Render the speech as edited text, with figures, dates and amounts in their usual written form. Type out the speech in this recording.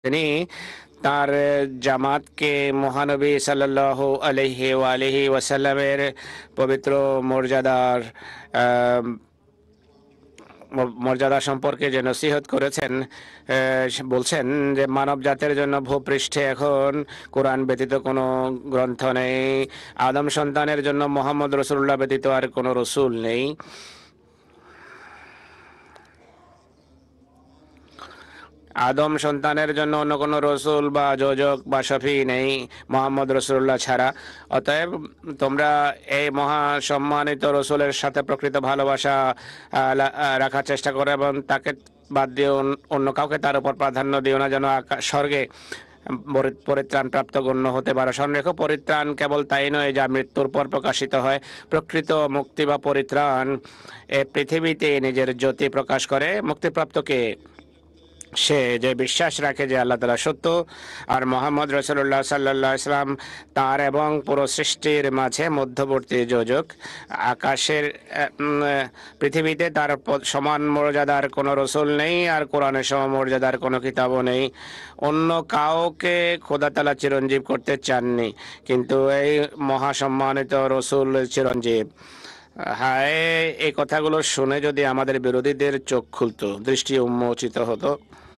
তিনি তার জামাতকে মহানবী সাল্লাল্লাহু আলাইহি ওয়াসাল্লামের পবিত্র মর্যাদার আহ, মর্যাদা সম্পর্কে যে নসিহত করেছেন, বলছেন যে মানব জাতির জন্য ভূপৃষ্ঠে এখন কোরআন ব্যতীত কোনো গ্রন্থ নেই। আদম সন্তানের জন্য মোহাম্মদ রসুল্লাহ ব্যতীত আর কোনো রসুল নেই। আদম সন্তানের জন্য অন্য কোনো রসুল বা যোজক বা শফি নেই মোহাম্মদ রসুল্লাহ ছাড়া। অতএব তোমরা এই মহা সম্মানিত রসুলের সাথে প্রকৃত ভালোবাসা রাখার চেষ্টা করো এবং তাকে বাদ দিয়ে অন্য কাউকে তার উপর প্রাধান্য দিও না, যেন স্বর্গে পরিত্রাণ প্রাপ্ত গণ্য হতে পারে। স্মরণ রেখো, পরিত্রাণ কেবল তাই নয় যা মৃত্যুর পর প্রকাশিত হয়। প্রকৃত মুক্তি বা পরিত্রাণ এ পৃথিবীতে নিজের জ্যোতি প্রকাশ করে। মুক্তিপ্রাপ্তকে সে যে বিশ্বাস রাখে যে আল্লাহ তাআলা সত্য আর মোহাম্মদ রসুল্লাহ সাল্লাল্লাহু আলাইহি সাল্লাম তার এবং পুরো সৃষ্টির মাঝে মধ্যবর্তী যোজক। আকাশের পৃথিবীতে তার সমান মর্যাদার কোনো রসুল নেই, আর কোরআনের সম মর্যাদার কোনো কিতাবও নেই। অন্য কাউকে খোদা তাআলা চিরঞ্জীব করতে চাননি, কিন্তু এই মহাসম্মানিত রসুল চিরঞ্জীব। হায়, এই কথাগুলো শুনে যদি আমাদের বিরোধীদের চোখ খুলতো, দৃষ্টি উন্মোচিত হতো।